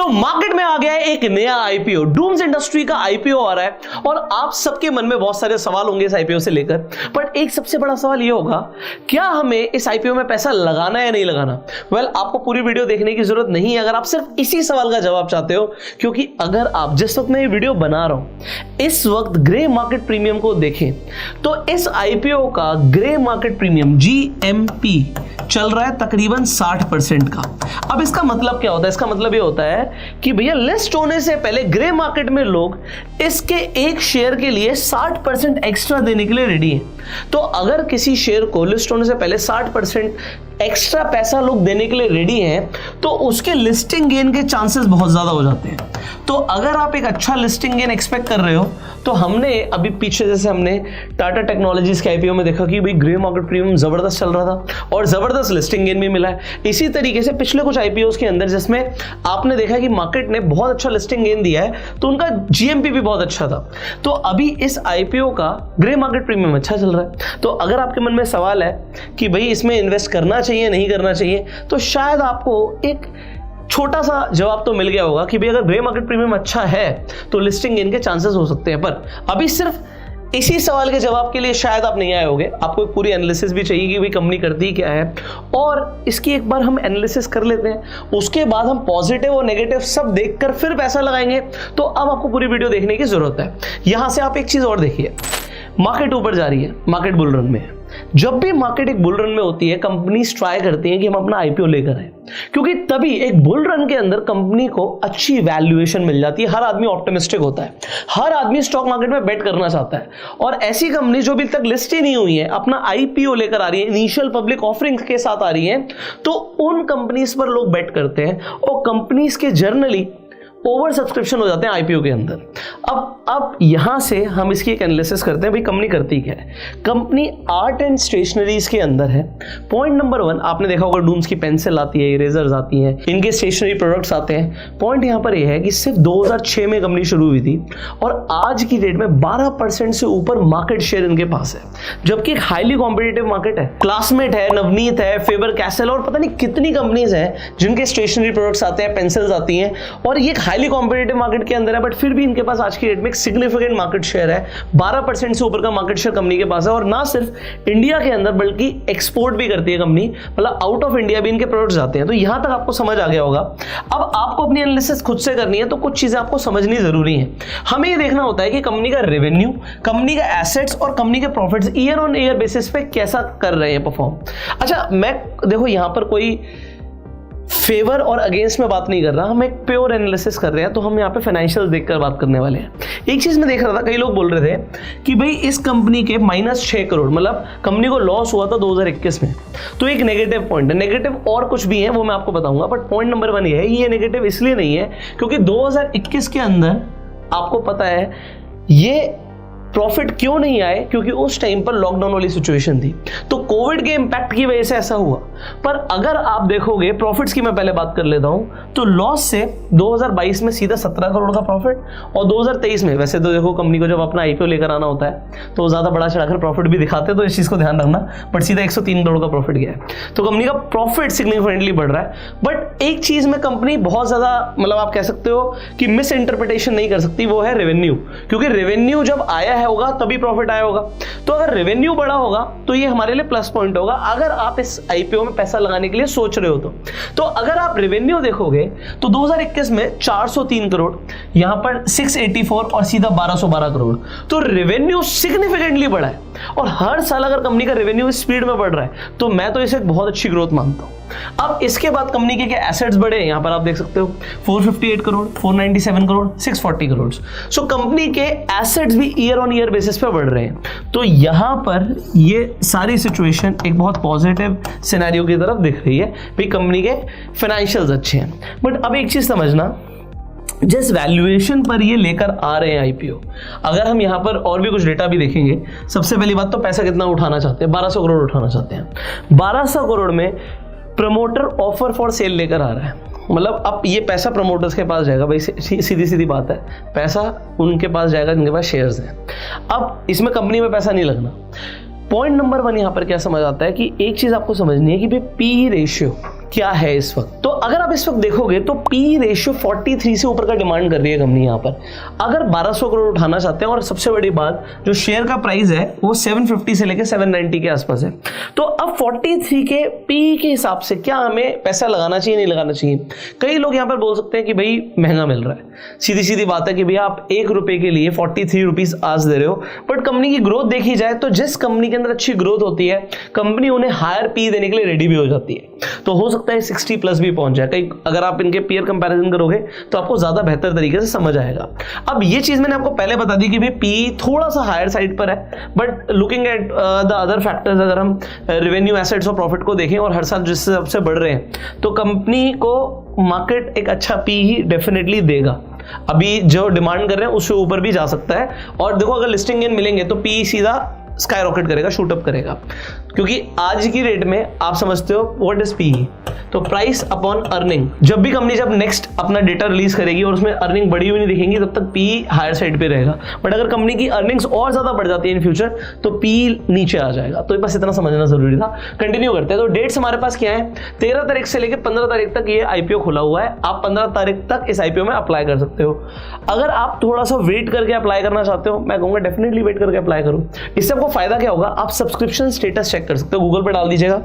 Market में आ गया है एक नया आईपीओ, डूम्स इंडस्ट्री का आईपीओ आ रहा है और आप सबके मन में बहुत सारे सवाल होंगे इस आईपीओ से लेकर। बट एक सबसे बड़ा सवाल ये होगा, क्या हमें इस आईपीओ में पैसा लगाना है या नहीं लगाना? आपको पूरी वीडियो देखने की जरूरत नहीं है अगर आप सिर्फ इसी सवाल का जवाब चाहते हो, क्योंकि अगर आप जिस वक्त मैं ये वीडियो बना रहा हूं इस वक्त ग्रे मार्केट प्रीमियम को देखें तो इस आईपीओ का ग्रे मार्केट प्रीमियम GMP चल रहा है तकरीबन 60% का। अब इसका मतलब क्या होता है? इसका मतलब ये होता है कि भैया लिस्ट होने से पहले ग्रे मार्केट में लोग इसके एक शेयर के लिए 60% एक्स्ट्रा देने के लिए रेडी हैं। तो अगर किसी शेयर को लिस्ट होने से पहले 60% एक्स्ट्रा पैसा लोग देने के लिए रेडी हैं तो उसके लिस्टिंग गेन के चांसेस बहुत ज्यादा हो जाते हैं। तो अगर आप एक अच्छा लिस्टिंग गेन एक्सपेक्ट कर रहे हो तो हमने अभी पीछे जैसे हमने टाटा टेक्नोलॉजीज के आईपीओ में देखा कि भाई ग्रे मार्केट प्रीमियम जबरदस्त चल रहा था और जबरदस्त लिस्टिंग गेन भी मिला है। इसी तरीके से पिछले कुछ आईपीओस के अंदर जिसमें आपने देखा कि मार्केट ने बहुत अच्छा लिस्टिंग गेन दिया है तो उनका GMP भी बहुत अच्छा था। तो अभी इस आईपीओ का ग्रे मार्केट प्रीमियम अच्छा चल रहा है। तो अगर आपके मन में सवाल है कि भाई इसमें इन्वेस्ट करना चाहिए नहीं करना चाहिए, तो शायद आपको एक छोटा सा जवाब तो मिल गया होगा कि भाई अगर ग्रे मार्केट प्रीमियम अच्छा है तो लिस्टिंग गेन के चांसेस हो सकते हैं। पर अभी सिर्फ इसी सवाल के जवाब के लिए शायद आप नहीं आए होंगे, आपको एक पूरी एनालिसिस भी चाहिए कि भाई कंपनी करती क्या है और इसकी एक बार हम एनालिसिस कर लेते हैं, उसके बाद हम पॉजिटिव और नेगेटिव सब देखकर फिर पैसा लगाएंगे। तो अब आपको पूरी वीडियो देखने की जरूरत है। यहां से आप एक चीज और देखिए, मार्केट ऊपर जा रही है, मार्केट बुल रन में है। जब भी मार्केट एक बुल रन में होती है कंपनीज ट्राई करती हैं कि हम अपना आईपीओ लेकर आए, क्योंकि तभी एक बुल रन के अंदर कंपनी को अच्छी वैल्यूएशन मिल जाती है। हर आदमी ऑप्टिमिस्टिक होता है, हर आदमी स्टॉक मार्केट में बेट करना चाहता है और ऐसी कंपनी जो अभी तक लिस्ट ही नहीं हुई है अपना आईपीओ लेकर आ रही है, इनिशियल पब्लिक ऑफरिंग के साथ आ रही है, तो उन कंपनीज पर लोग बेट करते हैं और कंपनीज के जर्नली ओवर सब्सक्रिप्शन हो जाते हैं आईपीओ के अंदर। अब यहां से हम इसकी एक एनालिसिस करते हैं भाई कंपनी करती क्या है। कंपनी आर्ट एंड स्टेशनरीज के अंदर है। पॉइंट नंबर 1, आपने देखा होगा डूम्स की पेंसिल आती है, इरेजर्स आती हैं, इनके स्टेशनरी प्रोडक्ट्स आते हैं। पॉइंट यहां पर यह है कि सिर्फ 2006 में कंपनी शुरू हुई थी और आज की डेट में 12% से ऊपर मार्केट शेयर इनके पास है, जबकि एक हाईली कॉम्पिटिटिव मार्केट है। क्लासमेट है, नवनीत है, फेबर कैसल और पता नहीं कितनी कंपनीज हैं जिनके स्टेशनरी प्रोडक्ट्स आते हैं, पेंसिल्स आती हैं और ये हाईली कॉम्पिटिटिव मार्केट के अंदर है। बट फिर भी इनके पास आज की डेट में एक सिग्निफिकेंट मार्केट शेयर है, 12% से ऊपर का मार्केट शेयर कंपनी के पास है। और ना सिर्फ इंडिया के अंदर बल्कि एक्सपोर्ट भी करती है कंपनी, मतलब आउट ऑफ इंडिया भी इनके प्रोडक्ट्स जाते हैं। तो यहां तक आपको समझ आ गया होगा। अब आपको अपनी एनालिसिस खुद से करनी है तो कुछ चीजें आपको समझनी जरूरी है। हमें ये देखना होता है कि कंपनी का रेवेन्यू, कंपनी का एसेट्स और कंपनी के profits year on year basis पे कैसा कर रहे हैं परफॉर्म। अच्छा, मैं देखो यहां पर कोई फेवर और अगेंस्ट में बात नहीं कर रहा, हम एक प्योर एनालिसिस कर रहे हैं। तो हम यहाँ पे फाइनेंशियल्स देखकर बात करने वाले हैं। एक चीज मैं देख रहा था, कई लोग बोल रहे थे कि भाई इस कंपनी के -6 करोड़, मतलब कंपनी को लॉस हुआ था 2021 में, तो एक नेगेटिव पॉइंट है। नेगेटिव और कुछ भी है वो मैं आपको बताऊंगा, बट पॉइंट नंबर 1 ये है, ये नेगेटिव इसलिए नहीं है क्योंकि 2021 के अंदर आपको पता है ये प्रॉफिट क्यों नहीं आए, क्योंकि उस टाइम पर लॉकडाउन वाली सिचुएशन थी, तो कोविड के इंपैक्ट की वजह से ऐसा हुआ। पर अगर आप देखोगे प्रॉफिट्स की मैं पहले बात कर लेता हूं, तो लॉस से 2022 में सीधा 17 करोड़ का प्रॉफिट और 2023 में, वैसे तो देखो कंपनी को जब अपना आईपीओ लेकर आना होता है तो ज्यादा बड़ा चढ़ाकर प्रॉफिट भी दिखाते हैं, तो इस चीज को ध्यान रखना, बट सीधा 103 करोड़ का प्रॉफिट गया है। तो कंपनी का प्रॉफिट सिग्निफिकेंटली बढ़ रहा है। बट एक चीज में कंपनी बहुत ज्यादा, मतलब आप कह सकते हो कि मिस इंटरप्रिटेशन नहीं कर सकती, वो है रेवेन्यू, क्योंकि रेवेन्यू जब आया होगा तभी प्रॉफिट आया होगा। तो अगर रेवेन्यू बड़ा होगा तो ये हमारे लिए प्लस पॉइंट होगा अगर आप इस आईपीओ में पैसा लगाने के लिए सोच रहे हो तो अगर आप रेवेन्यू देखोगे तो 2021 में 403 करोड़, यहां पर 684 और सीधा 1212 करोड़। तो रेवेन्यू सिग्निफिकेंटली बढ़ा है और हर साल अगर कंपनी का रेवेन्यू इस स्पीड में बढ़ रहा है तो मैं तो इसे बहुत अच्छी ग्रोथ मानता हूं। अब इसके बाद कंपनी के एसेट्स बढ़े, यहां पर आप देख सकते हो 458 करोड़, 497 करोड़, 640 करोड़। सो कंपनी के एसेट्स भी ईयर ऑन ईयर बेसिस पे बढ़ रहे हैं। तो यहां पर ये सारी सिचुएशन एक बहुत पॉजिटिव सिनेरियो की तरफ दिख रही है, भाई कंपनी के फाइनेंशियल्स अच्छे हैं। बट अब एक चीज समझना, जिस वैल्यूएशन पर ये लेकर आ रहे हैं आईपीओ, अगर हम यहाँ पर और भी कुछ डेटा भी देखेंगे, सबसे पहली बात तो पैसा कितना उठाना चाहते हैं, 1200 करोड़ उठाना चाहते हैं। 1200 करोड़ में प्रमोटर ऑफर फॉर सेल लेकर आ रहा है, मतलब अब ये पैसा प्रमोटर्स के पास जाएगा। भाई सीधी सीधी बात है, पैसा उनके पास जाएगा जिनके पास शेयर्स हैं। अब इसमें कंपनी में पैसा नहीं लगना। पॉइंट नंबर 1 यहाँ पर क्या समझ आता है कि एक चीज आपको समझनी है कि भाई पी रेशियो क्या है इस वक्त। तो अगर आप इस वक्त देखोगे तो पी रेशियो 43 से ऊपर का डिमांड कर रही है कंपनी यहाँ पर। अगर 1200 करोड़ उठाना चाहते हैं, और सबसे बड़ी बात जो शेयर का प्राइस है वो 750 से लेकर 790 के आसपास है, तो अब 43 के पी के हिसाब से क्या हमें पैसा लगाना चाहिए नहीं लगाना चाहिए। कई लोग यहाँ पर बोल सकते हैं कि भाई महंगा मिल रहा है, सीधी सीधी बात है कि भैया आप 1 रुपए के लिए 43 रुपीज आज दे रहे हो, बट कंपनी की ग्रोथ देखी जाए तो जिस कंपनी के अंदर अच्छी ग्रोथ होती है कंपनी उन्हें हायर पी देने के लिए रेडी भी हो जाती है। तो हो सकता है 60 प्लस भी पहुंच जाए। कई अगर आप इनके पीयर कंपैरिजन करोगे तो आपको ज्यादा बेहतर तरीके से समझ आएगा। अब ये चीज मैंने आपको पहले बता दी कि भाई पी थोड़ा सा हायर साइड पर है, but looking at the other factors, अगर हम रेवेन्यू, एसेट्स और प्रॉफिट को देखें और हर साल जिस हिसाब से बढ़ रहे हैं तो कंपनी को मार्केट एक अच्छा पी ही डेफिनेटली देगा। अभी जो डिमांड कर रहे हैं उससे ऊपर भी जा सकता है। और देखो अगर लिस्टिंग गेन मिलेंगे तो पी सीधा स्काई रॉकेट करेगा, शूट अप करेगा, क्योंकि आज की रेट में आप समझते हो व्हाट इज पी, तो प्राइस अपॉन अर्निंग। जब भी कंपनी जब नेक्स्ट अपना डेटा रिलीज करेगी और उसमें अर्निंग बढ़ी हुई नहीं दिखेंगी तब तक पी हायर साइड पे रहेगा, बट अगर कंपनी की अर्निंग्स और ज्यादा बढ़ जाती है इन फ्यूचर तो पी नीचे आ जाएगा। तो बस इतना समझना जरूरी था। कंटिन्यू करते हैं। तो डेट्स हमारे पास क्या है, 13 तारीख से लेकर 15 तारीख तक ये आईपीओ खुला हुआ है। आप 15 तारीख तक इस आईपीओ में अप्लाई कर सकते हो। अगर आप थोड़ा सा वेट करके अप्लाई करना चाहते हो, मैं कहूंगा डेफिनेटली वेट करके अप्लाई करो। इससे आपको फायदा क्या होगा, आप सब्सक्रिप्शन स्टेटस चेक कर सकते हो। गूगल पे डाल दीजिएगा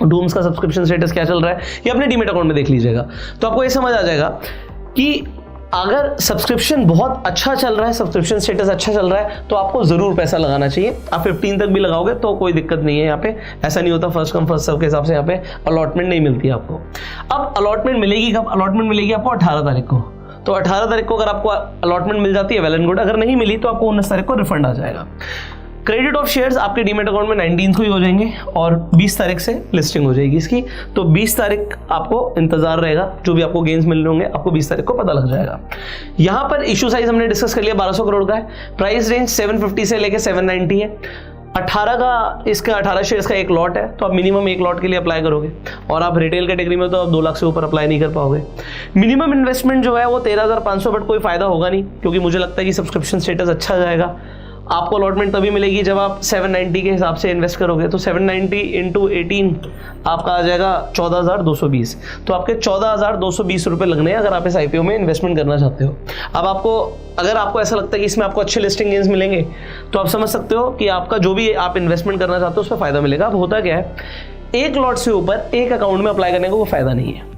डूम्स का सब्सक्रिप्शन स्टेटस क्या चल रहा है, या अपने डीमैट अकाउंट में देख लीजिएगा, तो आपको ये समझ आ जाएगा कि अगर सब्सक्रिप्शन बहुत अच्छा चल रहा है, सब्सक्रिप्शन स्टेटस अच्छा चल रहा है, तो आपको जरूर पैसा लगाना चाहिए। आप 15 तक भी लगाओगे तो कोई दिक्कत नहीं है। यहाँ पे ऐसा नहीं होता फर्स्ट कम फर्स्ट सर्व के हिसाब से यहाँ पे अलॉटमेंट नहीं मिलती है आपको। अब अलॉटमेंट मिलेगी कब, अलॉटमेंट मिलेगी आपको 18 तारीख को। तो 18 तारीख को अगर आपको अलॉटमेंट मिल जाती है वेल एंड गुड, अगर नहीं मिली तो आपको 19 तारीख को रिफंड आ जाएगा। क्रेडिट ऑफ शेयर्स आपके डीमैट अकाउंट में 19 को ही हो जाएंगे और 20 तारीख से लिस्टिंग हो जाएगी इसकी। तो 20 तारीख आपको इंतजार रहेगा, जो भी आपको गेन्स मिल रहे होंगे आपको 20 तारीख को पता लग जाएगा। यहाँ पर इशू साइज हमने डिस्कस कर लिया, 1200 करोड़ का है। प्राइस रेंज 750 से लेकर 790 है। 18 का इसका 18 शेयर्स का एक लॉट है, तो आप मिनिमम एक लॉट के लिए अप्लाई करोगे, और आप रिटेल कैटेगरी में तो आप 2 लाख से ऊपर अप्लाई नहीं कर पाओगे। मिनिमम इन्वेस्टमेंट जो है वो 13,500, बट कोई फायदा होगा नहीं, क्योंकि मुझे लगता है कि सब्सक्रिप्शन स्टेटस अच्छा जाएगा। आपको अलॉटमेंट तभी मिलेगी जब आप 790 के हिसाब से इन्वेस्ट करोगे, तो 790 इंटू 18 आपका आ जाएगा 14,220। तो आपके 14,220 रुपये लगने हैं अगर आप इस आईपीओ में इन्वेस्टमेंट करना चाहते हो। अब आपको अगर आपको ऐसा लगता है कि इसमें आपको अच्छे लिस्टिंग गेन्स मिलेंगे, तो आप समझ सकते हो कि आपका जो भी आप इन्वेस्टमेंट करना चाहते हो उस पर फायदा मिलेगा। अब होता क्या है, एक लॉट से ऊपर एक अकाउंट में अप्लाई करने को वो फायदा नहीं है।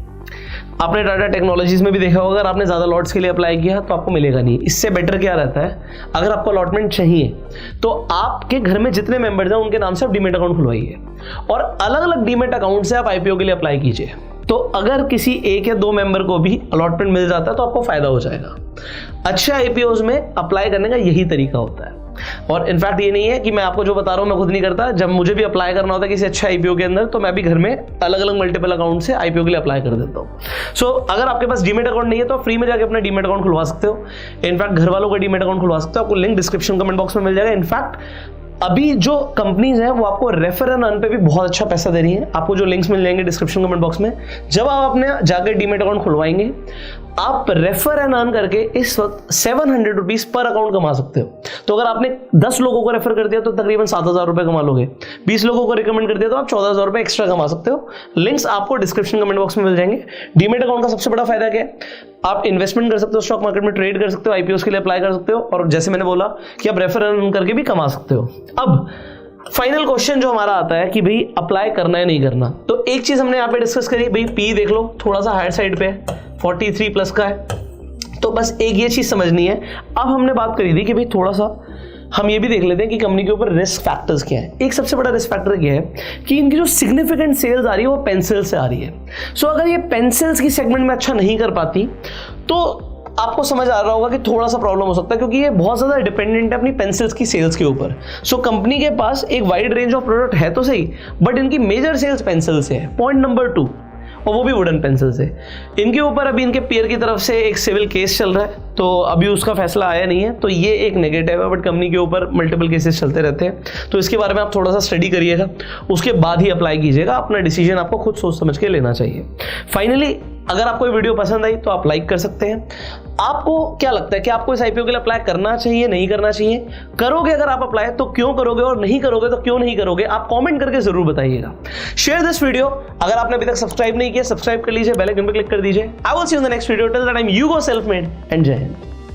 आपने टाटा टेक्नोलॉजीज में भी देखा होगा, अगर आपने ज्यादा लॉट्स के लिए अप्लाई किया तो आपको मिलेगा नहीं। इससे बेटर क्या रहता है, अगर आपको अलॉटमेंट चाहिए तो आपके घर में जितने मेंबर्स हैं उनके नाम से आप डीमैट अकाउंट खुलवाइए और अलग अलग डीमैट अकाउंट से आप आईपीओ के लिए अप्लाई कीजिए। तो अगर किसी 1 या 2 मेंबर को भी अलॉटमेंट मिल जाता है तो आपको फायदा हो जाएगा। अच्छे आईपीओ में अप्लाई करने का यही तरीका होता है। और इनफैक्ट ये नहीं है कि मैं आपको जो बता रहा हूं मैं खुद नहीं करता। जब मुझे भी अप्लाई करना होता है किसी अच्छे आईपीओ के अंदर, तो मैं भी घर में अलग अलग मल्टीपल अकाउंट से आईपीओ के लिए अप्लाई कर देता हूं। सो अगर आपके पास डीमैट अकाउंट नहीं है तो आप फ्री में जाकर अपना डीमैट अकाउंट खुलवा सकते हो। इनफैक्ट घर वालों का डीमैट अकाउंट खुलवा सकते हो, आपको लिंक डिस्क्रिप्शन कमेंट बॉक्स में मिल जाएगा। इनफैक्ट अभी जो कंपनीज हैं वो आपको रेफर एंड अर्न पे भी बहुत अच्छा पैसा दे रही है। आपको जो लिंक्स मिल जाएंगे डिस्क्रिप्शन कमेंट बॉक्स में, जब आप अपने जाकर डीमैट अकाउंट खुलवाएंगे, आप रेफर एंड अर्न करके इस वक्त 700 रुपीज पर अकाउंट कमा सकते हो। तो अगर आपने 10 लोगों को रेफर कर दिया तो तकरीबन 7,000 रुपए कमा लोगे। 20 लोगों को रिकमेंड कर दिया तो आप 14,000 रुपए एक्स्ट्रा कमा सकते हो। लिंक्स आपको डिस्क्रिप्शन कमेंट बॉक्स में मिल जाएंगे। डीमैट अकाउंट का सबसे बड़ा फायदा क्या है, आप इन्वेस्टमेंट कर सकते हो, स्टॉक मार्केट में ट्रेड कर सकते हो, आईपीओ के लिए अप्लाई कर सकते हो, और जैसे मैंने बोला कि आप रेफर एंड अर्न करके भी कमा सकते हो। अब फाइनल क्वेश्चन जो हमारा आता है कि भाई अप्लाई करना है नहीं करना, तो एक चीज हमने यहाँ पे डिस्कस करी, भाई पी देख लो थोड़ा सा हायर साइड पे 43 प्लस का है, तो बस एक ये चीज समझनी है। अब हमने बात करी थी कि भाई थोड़ा सा हम ये भी देख लेते हैं कि कंपनी के ऊपर रिस्क फैक्टर्स क्या है। एक सबसे बड़ा रिस्क फैक्टर क्या है कि इनकी जो सिग्निफिकेंट सेल्स आ रही है वो पेंसिल से आ रही है। सो अगर ये पेंसिल्स की सेगमेंट में अच्छा नहीं कर पाती तो आपको समझ आ रहा होगा कि थोड़ा सा प्रॉब्लम हो सकता है, क्योंकि ये बहुत ज्यादा डिपेंडेंट है अपनी पेंसिल्स की सेल्स के ऊपर। सो कंपनी के पास एक वाइड रेंज ऑफ प्रोडक्ट है तो सही, बट इनकी मेजर सेल्स पेंसिल से है। पॉइंट नंबर 2, और वो भी वुडन पेंसिल से। इनके ऊपर अभी इनके पीयर की तरफ से एक सिविल केस चल रहा है, तो अभी उसका फैसला आया नहीं है, तो ये एक नेगेटिव है। बट कंपनी के ऊपर मल्टीपल केसेस चलते रहते हैं, तो इसके बारे में आप थोड़ा सा स्टडी करिएगा, उसके बाद ही अप्लाई कीजिएगा। अपना डिसीजन आपको खुद सोच समझ के लेना चाहिए। फाइनली अगर आपको ये वीडियो पसंद आई तो आप लाइक कर सकते हैं। आपको क्या लगता है कि आपको इस आईपीओ के लिए अप्लाई करना चाहिए, नहीं करना चाहिए? करोगे अगर आप अप्लाई तो क्यों करोगे, और नहीं करोगे तो क्यों नहीं करोगे? आप कमेंट करके जरूर बताइएगा। Share this video. अगर आपने अभी तक सब्सक्राइब नहीं किया, सब्सक्राइब कर लीजिए, बेल आइकन पे क्लिक कर दीजिए। I will see you in the next video. Till the time, you go self made and जय हिंद।